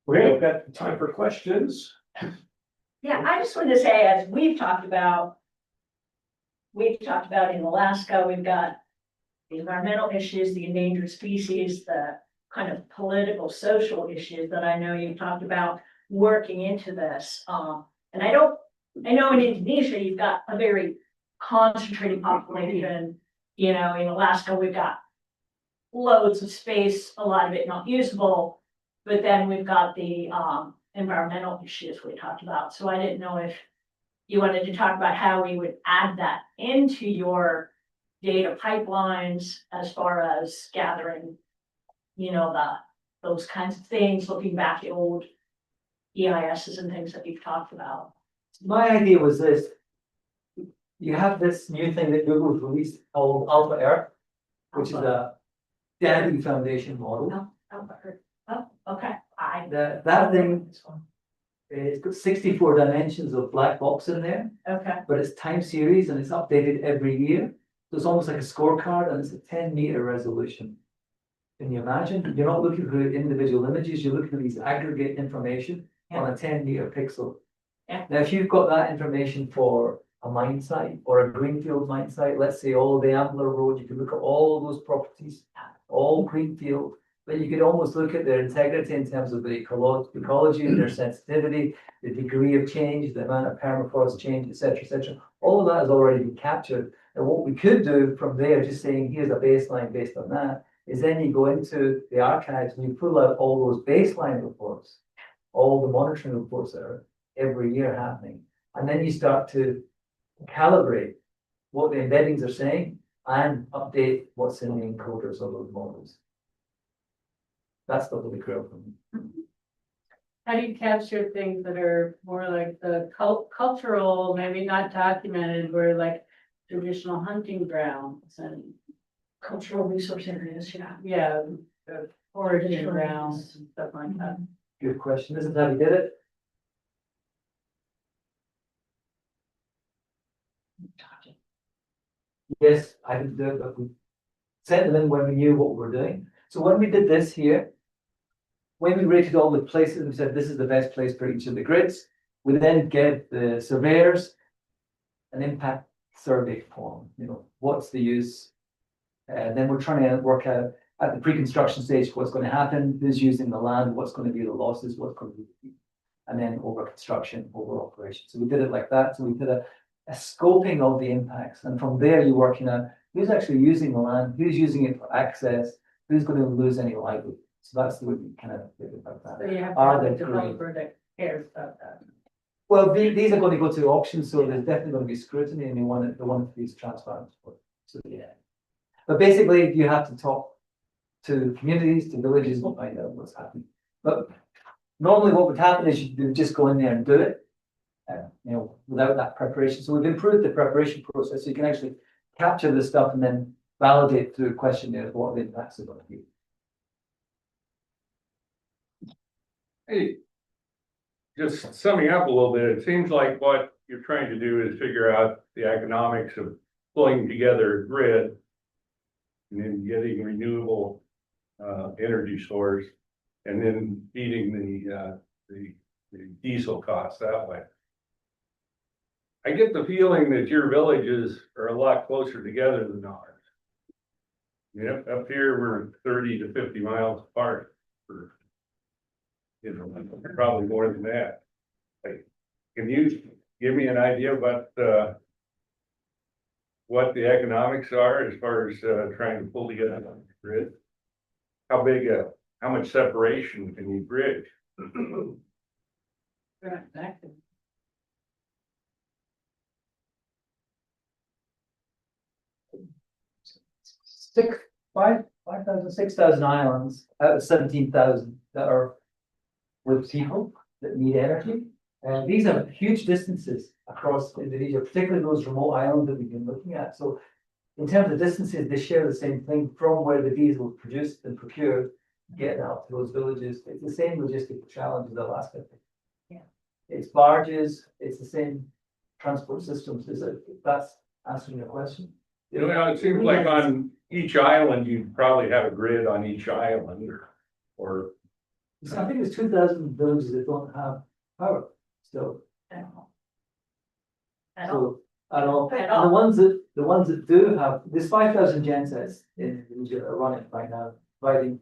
Okay, we've got time for questions. Yeah, I just wanted to say, as we've talked about in Alaska, we've got the environmental issues, the endangered species, the kind of political, social issues that I know you've talked about working into this. And I know in Indonesia, you've got a very concentrated population. You know, in Alaska, we've got loads of space, a lot of it not usable, but then we've got the environmental issues we talked about. So I didn't know if you wanted to talk about how we would add that into your data pipelines as far as gathering, you know, those kinds of things, looking back at old EISs and things that you've talked about. My idea was this. You have this new thing that Google's released called Alpha Earth, which is a Daddy Foundation model. Oh, okay. That thing It's got 64 dimensions of black box in there, Okay, but it's time series and it's updated every year. So it's almost like a scorecard and it's a 10-meter resolution. Can you imagine? You're not looking for individual images, you're looking at these aggregate information on a 10-meter pixel. Yeah. Now, if you've got that information for a mine site or a greenfield mine site, let's say all the Ambler Road, you can look at all those properties, all greenfield, but you could almost look at their integrity in terms of the ecology and their sensitivity, the degree of change, the amount of permafrost change, etc., etc. All of that has already been captured. And what we could do from there, just saying here's a baseline based on that, is then you go into the archives and you pull out all those baseline reports, all the monitoring reports that are every year happening. And then you start to calibrate what the embeddings are saying and update what's in the encoders of those models. That's the holy grail for me. How do you capture things that are more like the cultural, maybe not documented, where like traditional hunting grounds and cultural resource areas, yeah. yeah, origin Traditional grounds and stuff like that? Good question. This is how we did it. Yes, I didn't do it, but we sent them in when we knew what we were doing. So when we did this here, when we rated all the places, we said this is the best place for each of the grids. We then gave the surveyors an impact survey form. You know, what's the use? And then we're trying to work out at the pre-construction stage what's going to happen, who's using the land, what's going to be the losses, what's going to be, and then over construction, over operation. So we did it like that. So we did a scoping of the impacts, and from there you're working out who's actually using the land, who's using it for access, who's going to lose any livelihood. So that's the way we kind of think about that. So you have to Are have a they developer that cares about that. Well, these are going to go to auction, so there's definitely going to be scrutiny, and they want to be transparent. So yeah, but basically you have to talk to communities, to villages, and find out what's happening. But normally what would happen is you just go in there and do it, you know, without that preparation. So we've improved the preparation process, so you can actually capture this stuff and then validate through questionnaires what the impacts are going to be. Hey, just summing up a little bit, it seems like what you're trying to do is figure out the economics of pulling together a grid and then getting renewable energy source and then feeding the diesel costs that way. I get the feeling that your villages are a lot closer together than ours. Yep, up here we're 30 to 50 miles apart for, you know, probably more than that. Like, can you give me an idea about what the economics are as far as trying to pull together a grid? How much separation can you bridge? Exactly. Five thousand, 6,000 islands out of 17,000 that are with people that need energy. And these are huge distances across Indonesia, particularly those remote islands that we've been looking at. So in terms of distances, they share the same thing from where the diesel is produced and procured, getting out to those villages. It's the same logistical challenge as Alaska. Yeah. It's barges, it's the same transport systems. That's answering your question? You know, it seems like on each island, you probably have a grid on each island or. So I think there's 2,000 villages that don't have power still. At all. At all. So, at all. At And all. the ones that do have, there's 5,000 gensets in Indonesia that are running right now, providing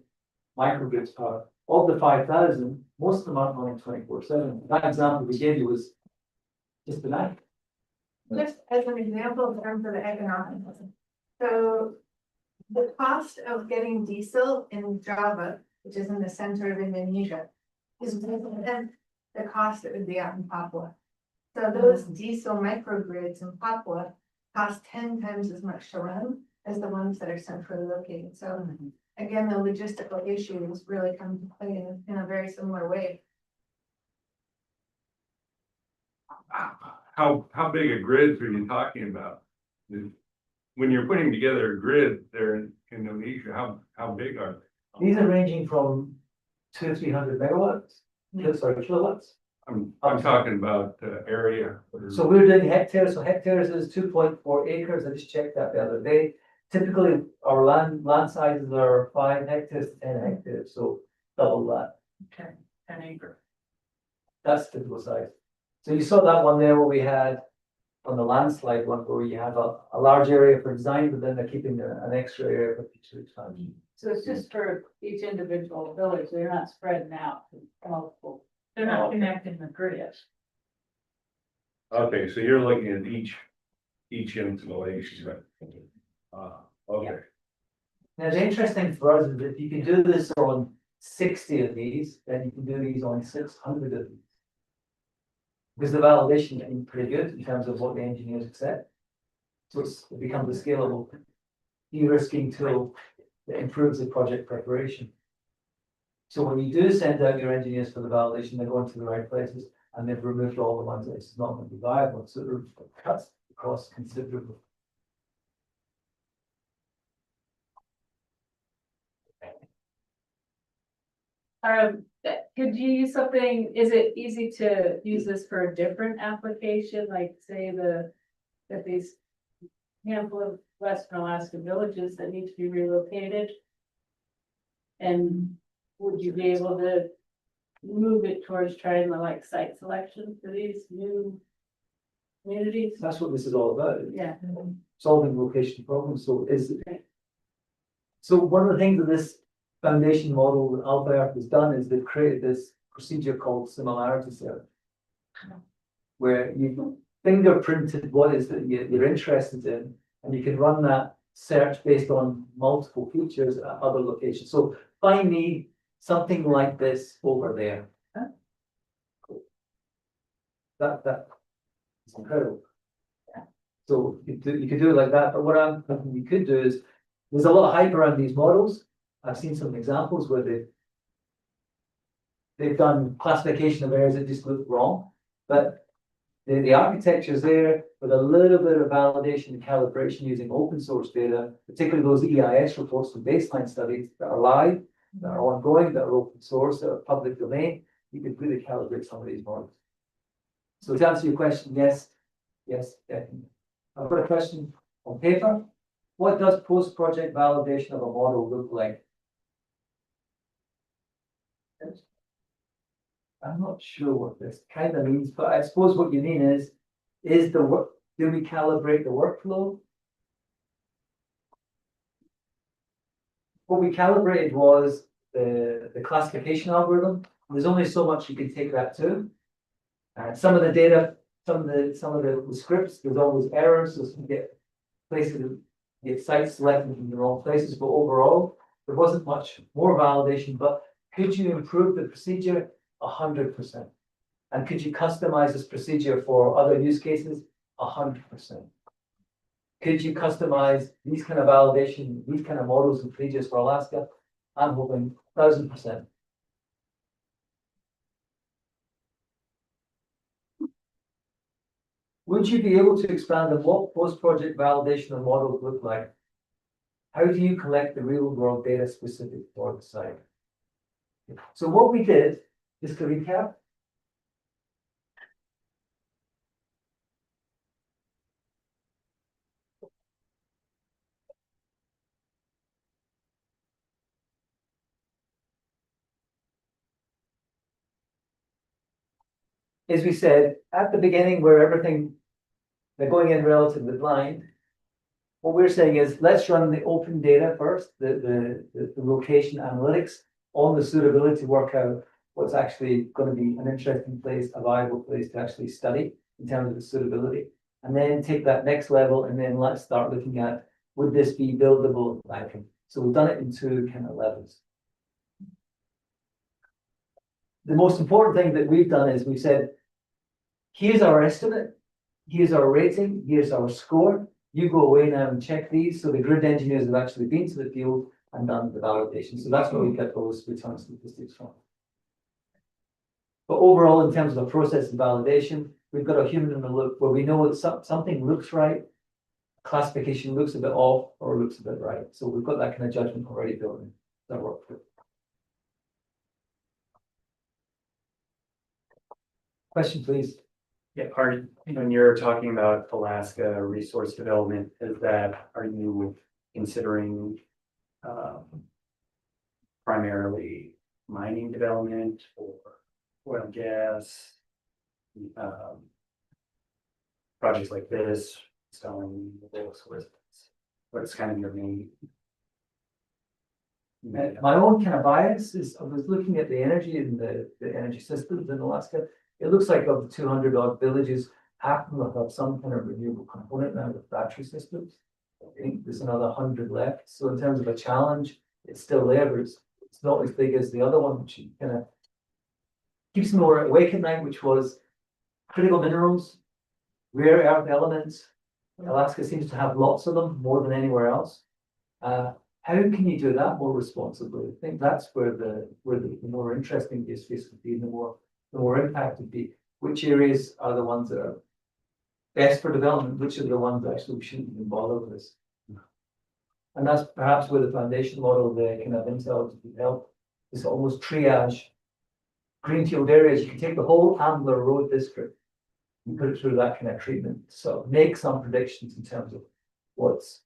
microgrids power. Of the 5,000, most of them aren't running 24/7. That example we gave you was just the night. Just as an example in terms of the economics. So the cost of getting diesel in Java, which is in the center of Indonesia, is more than the cost that would be out in Papua. So those diesel microgrids in Papua cost 10 times as much to run as the ones that are centrally located. So again, the logistical issues really come to play in a very similar way. How big a grids are you talking about? When you're putting together a grid there in Indonesia, how big are they? These are ranging from 200 to 300 megawatts, sorry, kilowatts, I'm talking about area. So we're doing hectares, so hectares is 2.4 acres, I just checked that the other day. Typically, our land sizes are 5 hectares to 10 hectares, so double that, 10 acre. that's typical size. So you saw that one there where we had on the landslide one where you have a large area for design, but then they're keeping an extra area for future expansion. So it's just for each individual village, they're not spreading out to multiple. They're not connecting the grids. Okay, so you're looking at each installation. Okay, Now, the interesting for us is that you can do this on 60 of these, then you can do these on 600 of these. Because the validation can be pretty good in terms of what the engineers accept. So it becomes a scalable de-risking tool that improves the project preparation. So when you do send out your engineers for the validation, they're going to the right places and they've removed all the ones that it's not going to be viable. So it cuts the cost considerably. Could you use something, is it easy to use this for a different application, like say that these handful of Western Alaska villages that need to be relocated? And would you be able to move it towards trying to like site selection for these new communities? That's what this is all about. Yeah. Solving location problems. So one of the things that this foundation model that Albert has done is they've created this procedure called similarity search, where you fingerprinted what is that you're interested in, and you can run that search based on multiple features at other locations. So find me something like this over there. That is incredible. So you could do it like that, but what I'm thinking you could do is there's a lot of hype around these models. I've seen some examples where they've done classification of areas that just look wrong, but the architecture is there with a little bit of validation and calibration using open source data, particularly those EIS reports and baseline studies that are live, that are ongoing, that are open source, that are public domain. You can really calibrate some of these models. So to answer your question, yes, definitely. I've got a question on paper. What does post-project validation of a model look like? I'm not sure what this kind of means, but I suppose what you mean is the work, do we calibrate the workflow? What we calibrated was the classification algorithm. There's only so much you can take that to. Some of the data, some of the scripts, there's always errors, so you get places, get sites selected in the wrong places, but overall, there wasn't much more validation, but could you improve the procedure? 100%. And could you customize this procedure for other use cases? 100%. Could you customize these kind of validation, these kind of models and procedures for Alaska? I'm hoping 1000%. Would you be able to expand on what post-project validation of models look like? How do you collect the real-world data specific for the site? So what we did, just to recap, as we said, at the beginning where everything, they're going in relatively blind, what we're saying is let's run the open data first, the location analytics on the suitability to work out what's actually going to be an interesting place, a viable place to actually study in terms of the suitability. And then take that next level and then let's start looking at, would this be buildable? So we've done it in 2 kind of levels. The most important thing that we've done is we've said, here's our estimate, here's our rating, here's our score. You go away now and check these. So the grid engineers have actually been to the field and done the validation. So that's where we get those return statistics from. But overall, in terms of the process and validation, we've got a human in the loop where we know that something looks right, classification looks a bit off or looks a bit right. So we've got that kind of judgment already built in that workflow. Question, please. Yeah, when you're talking about Alaska resource development, are you considering primarily mining development or oil and gas? Projects like this, selling those sorts of things. What's kind of your main? My own kind of bias is, I was looking at the energy and the energy systems in Alaska. It looks like of the 200 odd villages, half of them have some kind of renewable component now with battery systems. I think there's another 100 left. So in terms of a challenge, it's still there, but it's not as big as the other one, which kind of keeps me more awake at night, which was critical minerals, rare earth elements. Alaska seems to have lots of them, more than anywhere else. How can you do that more responsibly? I think that's where the more interesting use case would be, the more impact would be. Which areas are the ones that are best for development? Which are the ones that actually we shouldn't even bother with this? And that's perhaps where the foundation model, the kind of intel to help, is almost triage greenfield areas. You can take the whole Ambler Road district and put it through that kind of treatment. So make some predictions in terms of what's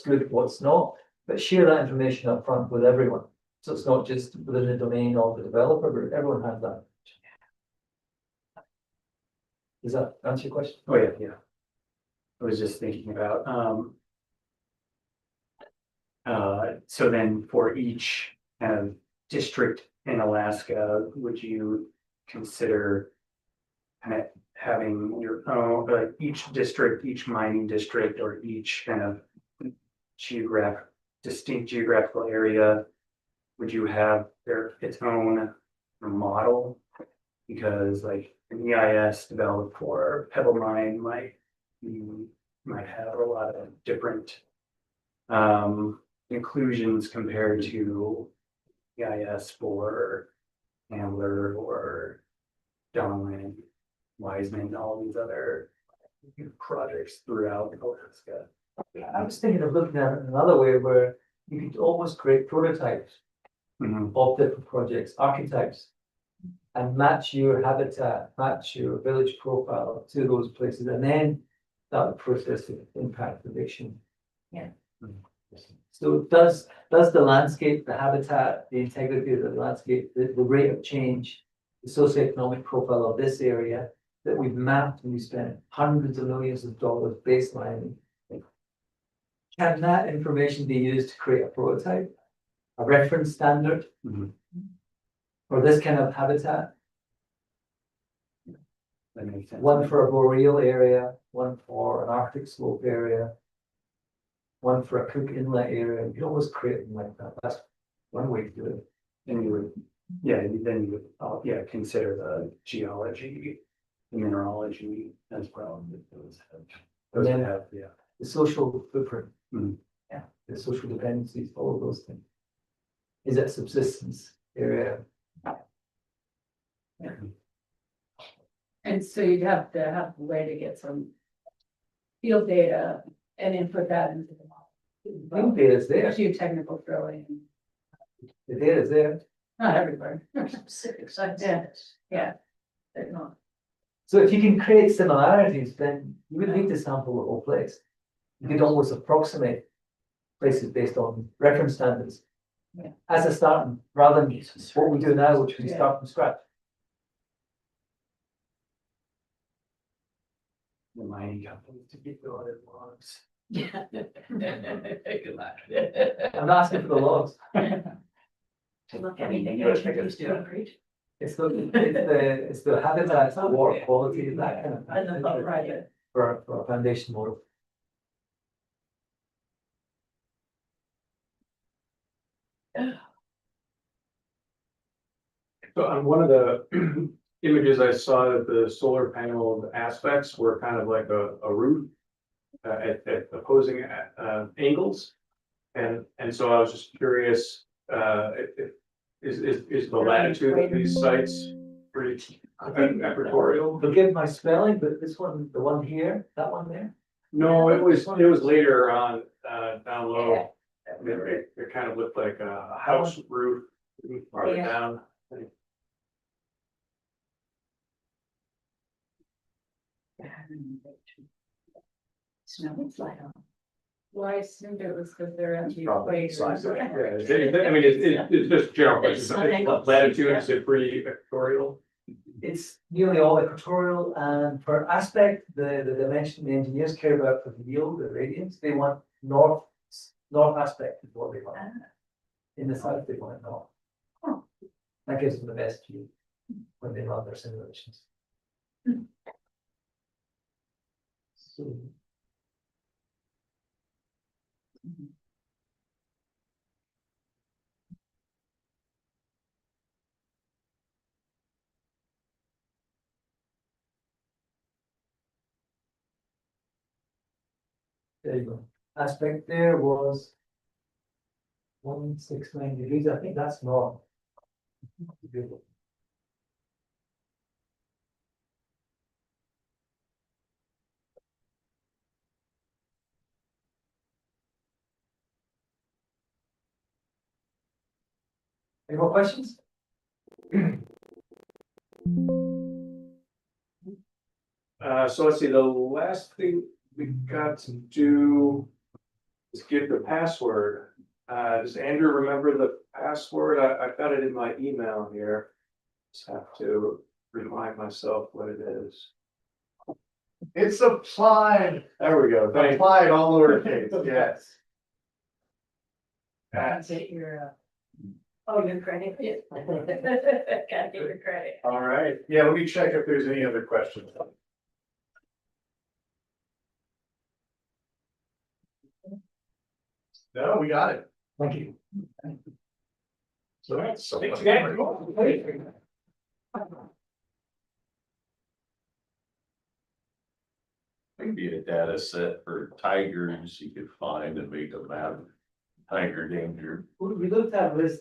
good, what's not, but share that information up front with everyone. So it's not just within the domain of the developer, but everyone has that. Does that answer your question? Oh, yeah. I was just thinking about, so then for each kind of district in Alaska, would you consider kind of having your own, like each district, each mining district, or each kind of distinct geographical area, would you have its own model? Because like an EIS developed for Pebble Mine might have a lot of different inclusions compared to EIS for Ambler or Donlin, Wiseman, all these other projects throughout Alaska. I was thinking of looking at it another way where you could almost create prototypes of different projects, archetypes, and match your habitat, match your village profile to those places, and then that process of impact prediction. Yeah. So does the landscape, the habitat, the integrity of the landscape, the rate of change, the socioeconomic profile of this area that we've mapped and we spent hundreds of millions of dollars baselining, can that information be used to create a prototype, a reference standard for this kind of habitat? That makes sense. One for a boreal area, one for an Arctic slope area, one for a Cook Inlet area. You can always create them like that. That's one way to do it. And you would, then you would, consider the geology, the mineralogy as well. Those then- have, The social footprint. Mhm. Yeah, the social dependencies, all of those things. Is it subsistence area? And so you'd have to have a way to get some field data and input that into the Field model. data is there. Geotechnical drilling, The data is there. not everywhere. There's specific sites. Yeah. They're not. So if you can create similarities, then you would need to sample the whole place. You could almost approximate places based on reference standards. Yeah. As a starting, rather than what we do now, which we Yeah. start from scratch. the mining companies to get the other logs. Yeah. Good luck. I'm not asking for the logs. To look at anything used to concrete. It's the habitat, it's the water quality, that kind of. I know, right. For a foundation model. So on one of the images I saw that the solar panel aspects were kind of like a roof at opposing angles. And so I was just curious, is the latitude of these sites pretty equatorial? Forgive my spelling, but this one, the one here, that one there. No, it was later on, down low. It kind of looked like a house roof farther Yeah. down. Snow and slide on. Well, I assumed it was because they're at the Probably equator. size of it. Yeah, I mean, it's just general questions. Latitude is it pretty equatorial? It's nearly all equatorial, and for aspect, the dimension the engineers care about for the yield, the radiance, they want north aspect is what they want. In the south, they want it north. That gives them the best view when they run their simulations. So. There you go. Aspect there was 169 degrees. I think that's north. Beautiful. Any more questions? So let's see, the last thing we got to do is get the password. Does Andrew remember the password? I've got it in my email here. Just have to remind myself what it is. It's applied, There we go. Thank you. applied all lowercase, yes. Is it your, oh, your credit? Gotta get your credit. All right, yeah, let me check if there's any other questions. No, we got it. Thank you. So that's. Thanks again. Maybe a data set for tigers you could find and make a map, tiger danger. We looked at this,